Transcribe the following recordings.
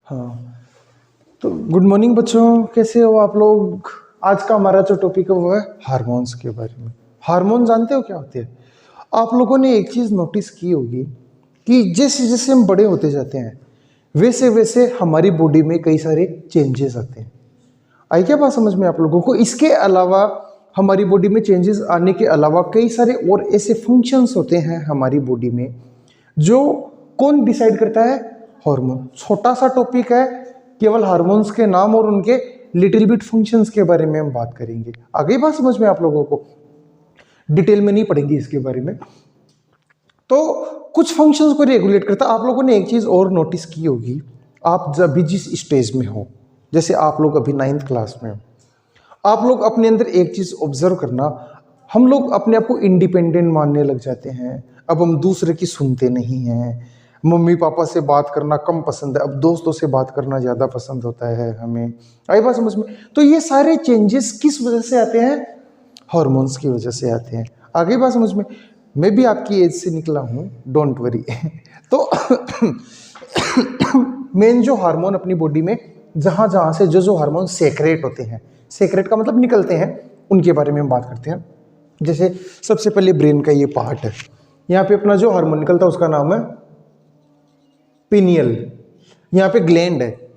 हाँ, तो good morning बच्चों, कैसे हो आप लोग। आज का हमारा जो टॉपिक है वो है हार्मोन्स के बारे में। हार्मोन जानते हो क्या होते हैं? आप लोगों ने एक चीज़ नोटिस की होगी कि जैसे जैसे हम बड़े होते जाते हैं वैसे वैसे हमारी बॉडी में कई सारे चेंजेस आते हैं। आई क्या बात समझ में आप लोगों को? इसके अलावा हमारी बॉडी में चेंजेस आने के अलावा कई सारे और ऐसे फंक्शंस होते हैं हमारी बॉडी में जो कौन डिसाइड करता है? हार्मोन। छोटा सा टॉपिक है, केवल हार्मोन्स के नाम और उनके लिटिल बिट फंक्शंस के बारे में हम बात करेंगे। आगे बात समझ में आप लोगों को? डिटेल में नहीं पढ़ेंगे इसके बारे में। तो कुछ फंक्शंस को रेगुलेट करता है। आप लोगों ने एक चीज़ और नोटिस की होगी, आप जब भी जिस स्टेज में हो, जैसे आप लोग अभी 9th क्लास में हो, आप लोग अपने अंदर एक चीज़ ऑब्जर्व करना, हम लोग अपने आप को इंडिपेंडेंट मानने लग जाते हैं। अब हम दूसरे की सुनते नहीं हैं। मम्मी पापा से बात करना कम पसंद है, अब दोस्तों से बात करना ज़्यादा पसंद होता है हमें। आई बात समझ में? तो ये सारे चेंजेस किस वजह से आते हैं? हार्मोन्स की वजह से आते हैं। आगे बात समझ में? मैं भी आपकी एज से निकला हूँ, डोंट वरी। तो मेन जो हार्मोन अपनी बॉडी में जहाँ जहाँ से जो हार्मोन सेक्रेट होते हैं, सेक्रेट का मतलब निकलते हैं, उनके बारे में हम बात करते हैं। जैसे सबसे पहले ब्रेन का ये पार्ट है, यहाँ पे अपना जो हार्मोन निकलता है उसका नाम है पिनियल। यहाँ पे ग्लैंड है,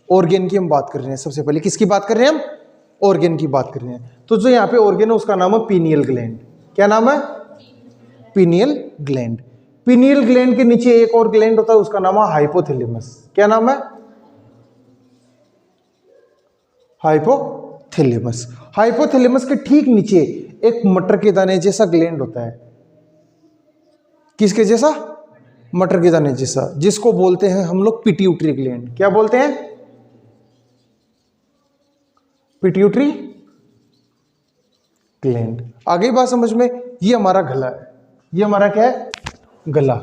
ऑर्गेन की हम बात कर रहे हैं। सबसे पहले किसकी बात कर रहे हैं हम? ऑर्गेन की बात कर रहे हैं। तो जो यहाँ पे ऑर्गेन है उसका नाम है पिनियल ग्लैंड। क्या नाम है? Pineal gland. पिनियल ग्लैंड के नीचे एक और ग्लैंड होता है, उसका नाम है हाइपोथैलेमस। क्या नाम है? हाइपोथैलेमस। हाइपोथैलेमस के ठीक नीचे एक मटर के दाने जैसा ग्लैंड होता है। किसके जैसा? मटर के दाने जैसा, जिसको बोलते हैं हम लोग पिट्यूटरी ग्लैंड। क्या बोलते हैं? Pituitary gland. आगे बात समझ में? ये हमारा गला है। ये हमारा क्या है? गला।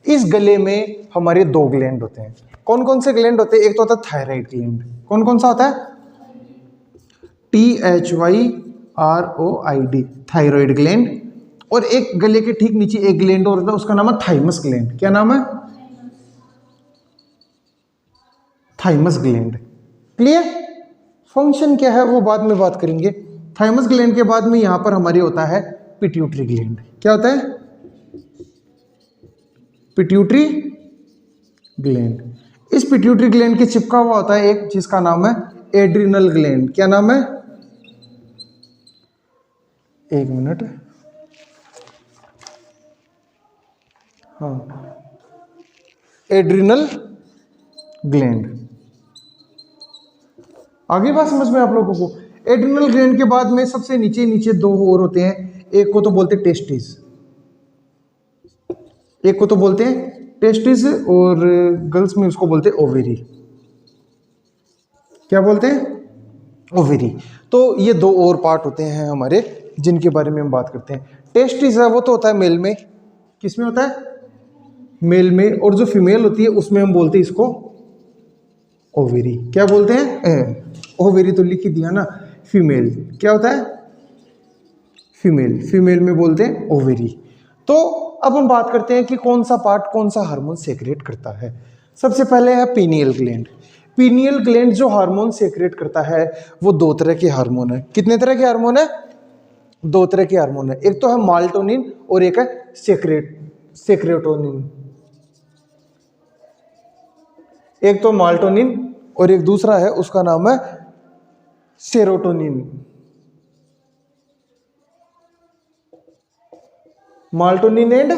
इस गले में हमारे दो ग्लैंड होते हैं। कौन कौन से ग्लैंड होते हैं? एक तो होता है थायराइड ग्लैंड। कौन कौन सा होता है? THYROID, thyroid gland. और एक गले के ठीक नीचे एक ग्लैंड और होता है, उसका नाम है थाइमस ग्लैंड। क्या नाम है? Thymus gland. क्लियर? फंक्शन क्या है वो बाद में बात करेंगे। थाइमस ग्लैंड के बाद में यहां पर हमारी होता है पिट्यूटरी ग्लैंड। क्या होता है? Pituitary gland. इस पिट्यूटरी ग्लैंड के चिपका हुआ होता है एक, जिसका नाम है एड्रिनल ग्लैंड। क्या नाम है? एक मिनट। हाँ, एड्रिनल ग्लैंड। आगे बात समझ में आप लोगों को? एड्रिनल ग्लैंड के बाद में सबसे नीचे नीचे दो और होते हैं। एक को तो बोलते हैं टेस्टिस, एक को तो बोलते हैं टेस्टिस, और गर्ल्स में उसको बोलते हैं ओवेरी। क्या बोलते हैं? ओवेरी। तो ये दो और पार्ट होते हैं हमारे, जिनके बारे में हम बात करते हैं। टेस्टिस है वो तो होता है मेल में। किस में होता है? मेल में। और जो फीमेल होती है उसमें हम बोलते हैं इसको ओवेरी। क्या बोलते हैं? ओवेरी तो लिख ही दिया ना। फीमेल क्या होता है? फीमेल। फीमेल में बोलते हैं ओवेरी। तो अब हम बात करते हैं कि कौन सा पार्ट कौन सा हार्मोन सेक्रेट करता है। सबसे पहले है पीनियल ग्लैंड। पीनियल ग्लैंड जो हार्मोन सेक्रेट करता है वो दो तरह के हार्मोन है। कितने तरह के हार्मोन है? दो तरह के हार्मोन है। एक तो है माल्टोनिन और एक है सेक्रेटोनिन। एक तो माल्टोनिन और एक दूसरा है, उसका नाम है serotonin. Melatonin and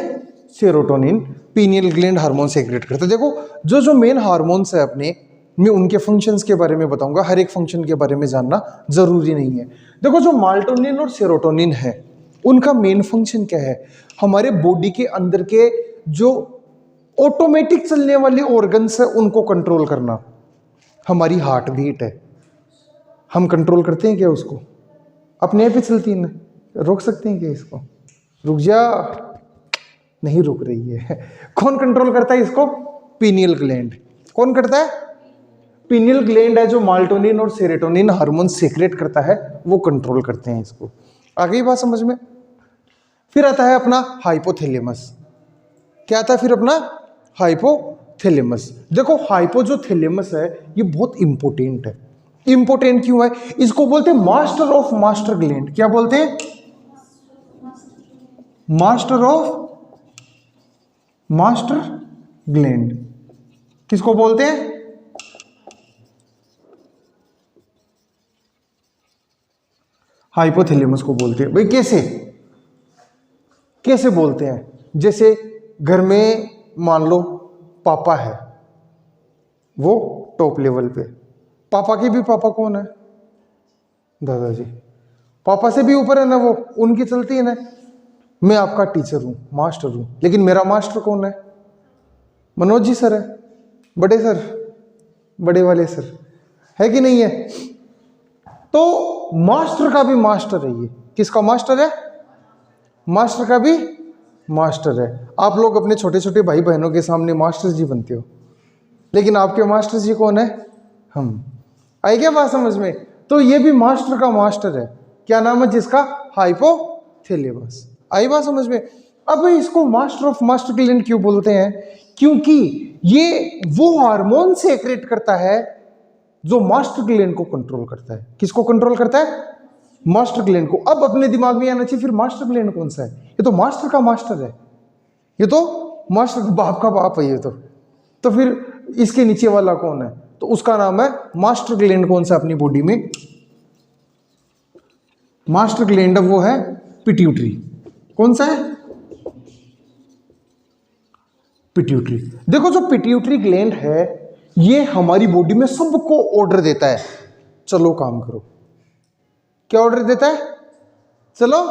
serotonin pineal gland hormone secrete करते हैं। देखो जो मेन हार्मोन्स है अपने, मैं उनके फंक्शंस के बारे में बताऊंगा। हर एक फंक्शन के बारे में जानना जरूरी नहीं है। देखो जो माल्टोनिन और सेरोटोनिन है, उनका मेन फंक्शन क्या है? हमारे बॉडी के अंदर के जो ऑटोमेटिक चलने वाले ऑर्गन्स है उनको कंट्रोल करना। हमारी हार्ट बीट है, हम कंट्रोल करते हैं क्या उसको? अपने आप ही चलती है ना, रोक सकते हैं क्या इसको? रुक जा, नहीं रुक रही है। कौन कंट्रोल करता है इसको? Pineal gland. कौन करता है? पीनियल ग्लैंड है जो माल्टोनिन और सेरोटोनिन हार्मोन सेक्रेट करता है, वो कंट्रोल करते हैं इसको। आगे बात समझ में? फिर आता है अपना हाइपोथैलेमस। क्या आता है फिर अपना? थैलेमस। देखो हाइपोथैलेमस है ये बहुत इंपॉर्टेंट है। इंपॉर्टेंट क्यों है? इसको बोलते हैं मास्टर ऑफ मास्टर ग्लैंड। क्या बोलते हैं? Master of master gland. किसको बोलते हैं? हाइपोथैलेमस को बोलते हैं। भाई कैसे कैसे बोलते हैं? जैसे घर में मान लो पापा है, वो टॉप लेवल पे। पापा के भी पापा कौन है? दादाजी। पापा से भी ऊपर है ना वो, उनकी चलती है ना। मैं आपका टीचर हूं, मास्टर हूं, लेकिन मेरा मास्टर कौन है? मनोज जी सर है, बड़े सर, बड़े वाले सर, है कि नहीं है? तो मास्टर का भी मास्टर है ये। किसका मास्टर है? मास्टर का भी मास्टर है। आप लोग अपने छोटे छोटे भाई बहनों के सामने मास्टर जी बनते हो, लेकिन आपके मास्टर जी कौन है? हम। आई क्या बात समझ में? तो ये भी मास्टर का मास्टर है। क्या नाम है जिसका? हाइपोथैलेमस। आई बात समझ में? अब इसको मास्टर ऑफ मास्टर ग्लैंड क्यों बोलते हैं? क्योंकि ये वो हार्मोन सेक्रेट करता है जो मास्टर ग्लैंड को कंट्रोल करता है। किसको कंट्रोल करता है? मास्टर ग्लैंड को। अब अपने दिमाग में आना चाहिए फिर मास्टर ग्लैंड कौन सा है? ये तो मास्टर का मास्टर है, ये तो मास्टर बाप का बाप है ये तो फिर इसके नीचे वाला कौन है? तो उसका नाम है मास्टर ग्लैंड। कौन सा अपनी बॉडी में मास्टर ग्लैंड? वो है पिट्यूटरी। कौन सा है? पिट्यूटरी। देखो जो पिट्यूटरी ग्लैंड है ये हमारी बॉडी में सबको ऑर्डर देता है, चलो काम करो। क्या ऑर्डर देता है? चलो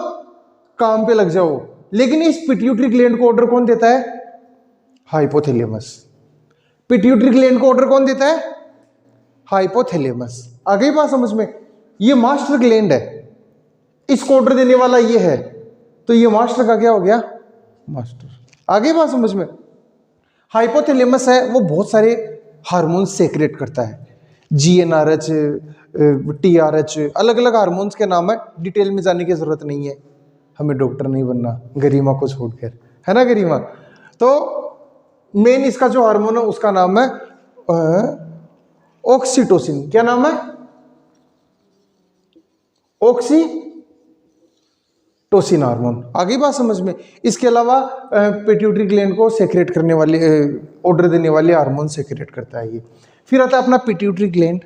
काम पे लग जाओ। लेकिन इस पिट्यूटरी ग्लैंड को ऑर्डर कौन देता है? हाइपोथैलेमस। पिट्यूटरी ग्लैंड को ऑर्डर कौन देता है? हाइपोथैलेमस। आ गई बात समझ में? ये मास्टर ग्लैंड है, इसको ऑर्डर देने वाला ये है, तो ये मास्टर का क्या हो गया? मास्टर। आ गई बात समझ में? हाइपोथैलेमस है वो बहुत सारे हार्मोन सेक्रेट करता है, GnRH, TRH, अलग अलग हार्मोन्स के नाम है। डिटेल में जाने की जरूरत नहीं है, हमें डॉक्टर नहीं बनना गरिमा को छोड़कर, है ना गरिमा? तो मेन इसका जो हार्मोन है उसका नाम है ऑक्सीटोसिन। क्या नाम है? Oxytocin hormone. आगे बात समझ में? इसके अलावा पिट्यूटरी ग्लैंड को सेक्रेट करने वाले, ऑर्डर देने वाले हार्मोन सेक्रेट करता है ये। फिर आता है अपना पिट्यूटरी ग्लैंड।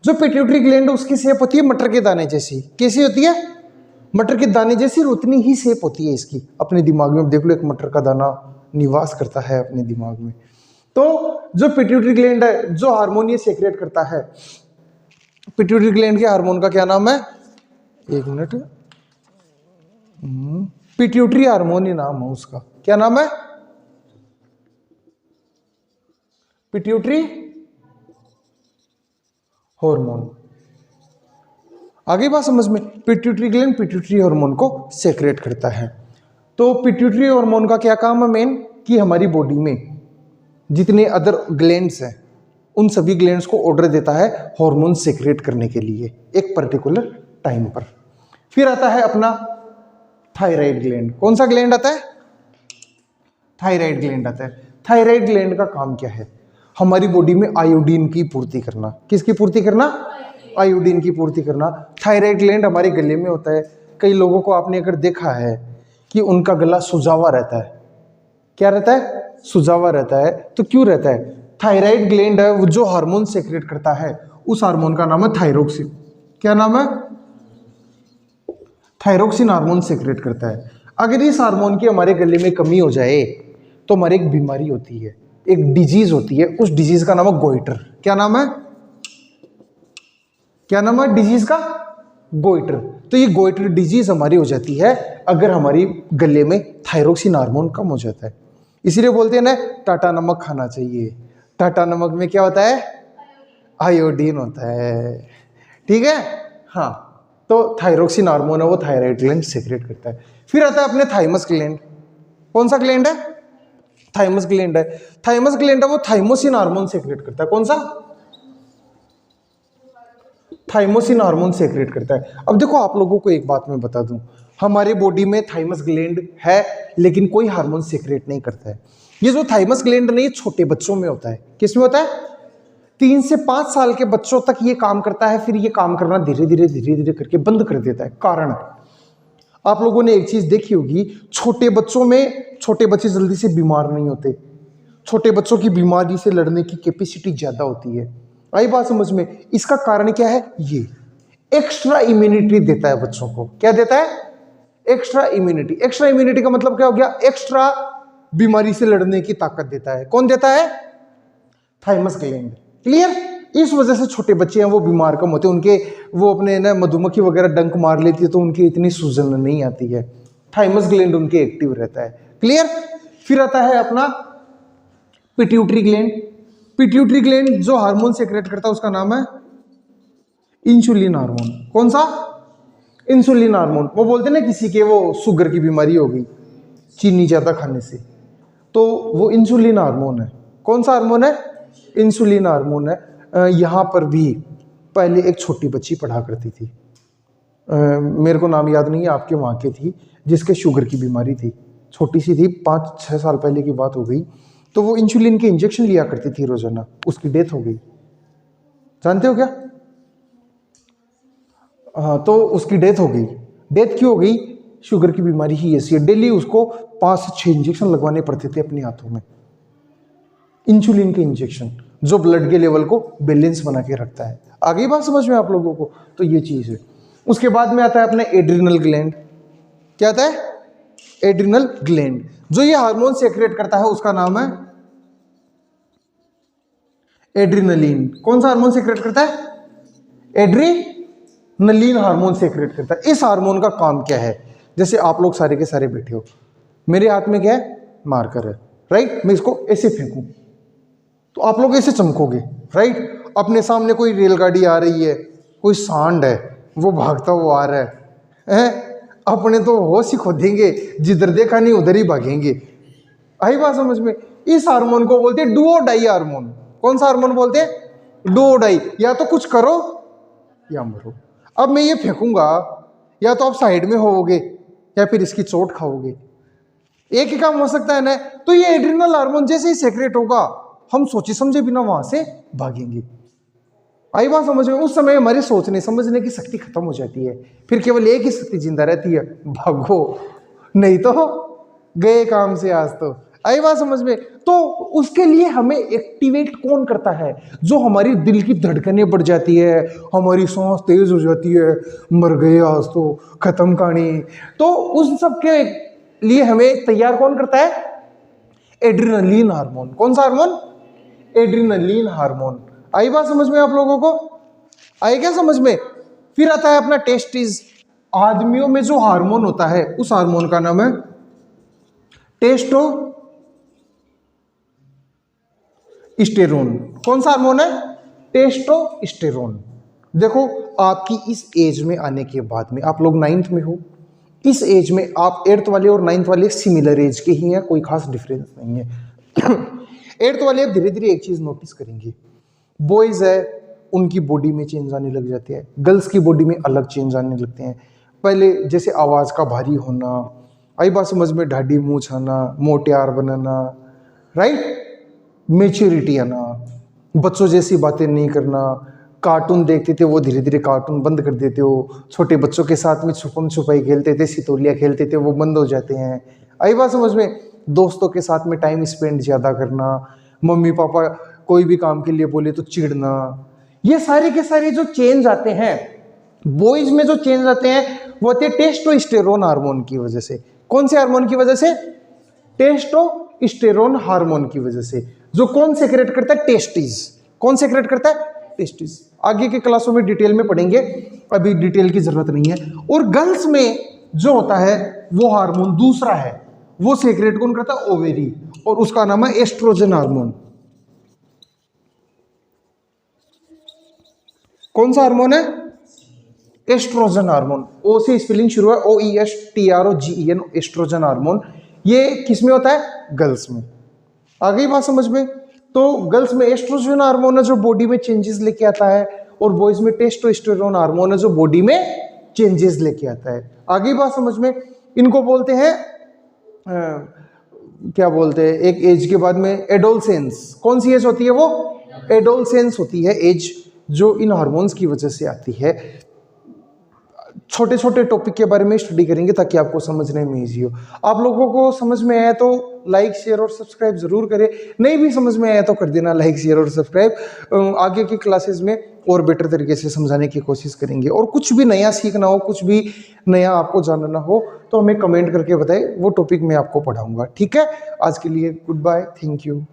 जो पिट्यूटरी ग्लैंड उसकी शेप होती है मटर के दाने जैसी। कैसी होती है? मटर के दाने जैसी, और उतनी ही शेप होती है इसकी। अपने दिमाग में देख लो, एक मटर का दाना निवास करता है अपने दिमाग में। तो जो पिट्यूटरी ग्लैंड है, जो हार्मोन ये सेक्रेट करता है, पिट्यूटरी ग्लैंड के हार्मोन का क्या नाम है? एक मिनट, पिट्यूटरी हार्मोन ही नाम है उसका। क्या नाम है? Pituitary hormone. आगे बात समझ में? पिट्यूटरी ग्लैंड पिट्यूटरी हार्मोन को सेक्रेट करता है। तो पिट्यूटरी हार्मोन का क्या काम है मेन? कि हमारी बॉडी में जितने अदर ग्लैंड्स हैं उन सभी ग्लैंड्स को ऑर्डर देता है हार्मोन सेक्रेट करने के लिए एक पर्टिकुलर टाइम पर। फिर आता है अपना थायराइड ग्लैंड। कौन सा ग्लैंड आता है? थायराइड ग्लैंड आता है। थायराइड ग्लैंड का काम क्या है? हमारी बॉडी में आयोडीन की पूर्ति करना। किसकी पूर्ति करना? आयोडीन की पूर्ति करना। थायराइड ग्लैंड हमारे गले में होता है। कई लोगों को आपने अगर देखा है कि उनका गला सुजावा रहता है। क्या रहता है? सुजावा रहता है। तो क्यों रहता है? थायराइड ग्लैंड है वो जो हार्मोन सेक्रेट करता है, उस हार्मोन का नाम है थायरोक्सिन। क्या नाम है? थायरोक्सिन हार्मोन सेक्रेट करता है। अगर इस हार्मोन की हमारे गले में कमी हो जाए तो हमारी एक बीमारी होती है, एक डिजीज होती है। उस डिजीज का नाम है गोइटर। क्या नाम है? क्या नाम है डिजीज का? गोइटर। तो ये गोइटर डिजीज हमारी हो जाती है अगर हमारी गले में थायरोक्सिन हार्मोन कम हो जाता है। इसीलिए बोलते हैं ना टाटा नमक खाना चाहिए। टाटा नमक में क्या होता है? आयोडीन होता है। ठीक है? हाँ, तो थायरोक्सिन हार्मोन है वो थायराइड ग्लैंड सेक्रेट करता है। फिर आता है अपने थाइमस ग्लैंड। कौन सा ग्लैंड है? थाइमस ग्लैंड है। थाइमस ग्लैंड है वो थाइमोसिन हार्मोन सेक्रेट करता है। कौन सा? थाइमोसिन हार्मोन सेक्रेट करता है। अब देखो आप लोगों को एक बात मैं बता दूं, हमारे बॉडी में थाइमस ग्लैंड है लेकिन कोई हार्मोन सेक्रेट नहीं करता है। ये जो थाइमस ग्लैंड है ये छोटे बच्चों में होता है। किस में होता है? 3 से 5 साल के बच्चों तक ये काम करता है, फिर ये काम करना धीरे धीरे करके बंद कर देता है। कारण आप लोगों ने एक चीज देखी होगी, छोटे बच्चों में छोटे बच्चे जल्दी से बीमार नहीं होते, छोटे बच्चों की बीमारी से लड़ने की कैपेसिटी ज्यादा होती है। आई बात समझ में? इसका कारण क्या है? ये एक्स्ट्रा इम्यूनिटी देता है बच्चों को। क्या देता है? Extra immunity. एक्स्ट्रा इम्यूनिटी का मतलब क्या हो गया? एक्स्ट्रा बीमारी से लड़ने की ताकत देता है। कौन देता है? Thymus gland. क्लियर? इस वजह से छोटे बच्चे हैं वो बीमार कम होते हैं, उनके वो अपने ना मधुमक्खी वगैरह डंक मार लेती है तो उनकी इतनी सूजन नहीं आती है, थाइमस ग्लैंड उनके एक्टिव रहता है। क्लियर? फिर आता है अपना पिट्यूटरी ग्लैंड। पिट्यूटरी ग्लैंड जो हार्मोन सेक्रेट करता है उसका नाम है इंसुलिन हार्मोन। कौन सा? Insulin hormone. वो बोलते हैं ना किसी के वो शुगर की बीमारी हो गई चीनी ज्यादा खाने से, तो वो इंसुलिन हार्मोन है। कौन सा हार्मोन है? इंसुलिन हार्मोन है। यहाँ पर भी पहले एक छोटी बच्ची पढ़ा करती थी, मेरे को नाम याद नहीं है, आपके वहाँ की थी, जिसके शुगर की बीमारी थी, छोटी सी थी, 5-6 साल पहले की बात हो गई। तो वो इंसुलिन के इंजेक्शन लिया करती थी रोजाना, उसकी डेथ हो गई। जानते हो क्या? हाँ, तो उसकी डेथ हो गई। डेथ क्यों हो गई? शुगर की बीमारी ही ऐसी है, डेली उसको 5 से 6 इंजेक्शन लगवाने पड़ते थे अपने हाथों में, इंसुलिन के इंजेक्शन, जो ब्लड के लेवल को बैलेंस बना के रखता है। आगे बात समझ में आप लोगों को? तो ये चीज है। उसके बाद में आता है अपने एड्रिनल ग्लैंड। क्या आता है? Adrenal gland. जो ये हार्मोन सेक्रेट करता है उसका नाम है एड्रिनलिन। कौन सा हार्मोन सेक्रेट करता है? एड्रिनलिन हार्मोन सेक्रेट करता है। इस हार्मोन का काम क्या है? जैसे आप लोग सारे के सारे बैठे हो, मेरे हाथ में क्या है? मार्कर है, राइट? मैं इसको ऐसे फेंकूं तो आप लोग ऐसे चमकोगे, राइट? अपने सामने कोई रेलगाड़ी आ रही है, कोई सांड है वो भागता हुआ आ रहा है, अपने तो होश ही खो देंगे, जिधर देखा नहीं उधर ही भागेंगे। आई बात समझ में? इस हार्मोन को बोलते हैं डुओ डाई हार्मोन। कौन सा हार्मोन बोलते हैं? डुओ डाई। या तो कुछ करो या मरो। अब मैं ये फेंकूंगा, या तो आप साइड में होवोगे या फिर इसकी चोट खाओगे, एक ही काम हो सकता है ना। तो ये एड्रिनल हार्मोन जैसे ही सेक्रेट होगा, हम सोचे समझे बिना वहां से भागेंगे। आई बात समझ में? उस समय हमारी सोचने समझने की शक्ति खत्म हो जाती है, फिर केवल एक ही शक्ति जिंदा रहती है, भागो, नहीं तो गए काम से आज तो। आई बात समझ में? तो उसके लिए हमें एक्टिवेट कौन करता है? जो हमारी दिल की धड़कनें बढ़ जाती है, हमारी सांस तेज हो जाती है, मर गए आज तो, खत्म कहानी। तो उस सब के लिए हमें तैयार कौन करता है? Adrenaline hormone. कौन सा हार्मोन? Adrenaline hormone. आई बात समझ में आप लोगों को? आई क्या समझ में? फिर आता है अपना टेस्टिस। आदमियों में जो हार्मोन होता है उस हार्मोन का नाम है टेस्टोस्टेरोन। कौन सा हार्मोन है? टेस्टोस्टेरोन। देखो, आपकी इस एज में आने के बाद में, आप लोग 9th में हो, इस एज में आप 8th वाले और 9th वाले सिमिलर एज के ही हैं, कोई खास डिफरेंस नहीं है। 8th वाले धीरे धीरे एक चीज नोटिस करेंगे, बॉयज है उनकी बॉडी में चेंज आने लग जाते हैं, गर्ल्स की बॉडी में अलग चेंज आने लगते हैं। पहले जैसे आवाज का भारी होना, आई बात समझ में, ढाडी मूंछ आना, मोटियार बनाना, राइट? मेच्योरिटी आना, बच्चों जैसी बातें नहीं करना, कार्टून देखते थे वो धीरे धीरे कार्टून बंद कर देते हो, छोटे बच्चों के साथ में छुपम छुपाई खेलते थे, सितोलिया खेलते थे, वो बंद हो जाते हैं। आई बात समझ में? दोस्तों के साथ में टाइम स्पेंड ज़्यादा करना, मम्मी पापा कोई भी काम के लिए बोले तो चिढ़ना, ये सारे के सारे जो चेंज आते हैं बॉयज में, जो चेंज आते हैं वो आते हैं टेस्टोस्टेरोन हार्मोन की वजह से। कौन से हार्मोन की वजह से? टेस्टोस्टेरोन हार्मोन की वजह से। जो कौन सेक्रेट करता है? टेस्टिस। कौन सेक्रेट करता है? टेस्टिस। आगे के क्लासों में डिटेल में पढ़ेंगे, अभी डिटेल की जरूरत नहीं है। और गर्ल्स में जो होता है वो हार्मोन दूसरा है, वो सेक्रेट कौन करता है? ओवेरी, और उसका नाम है एस्ट्रोजन हार्मोन। कौन सा हार्मोन है? Oestrogen hormone. ओ से स्पेलिंग शुरू है, OESTROGEN, एस्ट्रोजन हार्मोन। ये किस में होता है? गर्ल्स में। आ गई बात समझ में? तो गर्ल्स में एस्ट्रोजन हार्मोन है जो बॉडी में चेंजेस लेके आता है, और बॉयज में टेस्टोस्टेरोन हार्मोन है जो बॉडी में चेंजेस लेके आता है। आ गई बात समझ में? इनको बोलते हैं क्या बोलते हैं, एक एज के बाद में एडोलसेंस, कौन सी एज होती है वो? एडोलसेंस होती है एज, जो इन हार्मोन्स की वजह से आती है। छोटे छोटे टॉपिक के बारे में स्टडी करेंगे ताकि आपको समझने में ईजी हो। आप लोगों को समझ में आया तो लाइक शेयर और सब्सक्राइब जरूर करें, नहीं भी समझ में आया तो कर देना लाइक शेयर और सब्सक्राइब। आगे की क्लासेस में और बेटर तरीके से समझाने की कोशिश करेंगे। और कुछ भी नया सीखना हो, कुछ भी नया आपको जानना हो तो हमें कमेंट करके बताएं, वो टॉपिक मैं आपको पढ़ाऊंगा। ठीक है, आज के लिए गुड बाय, थैंक यू।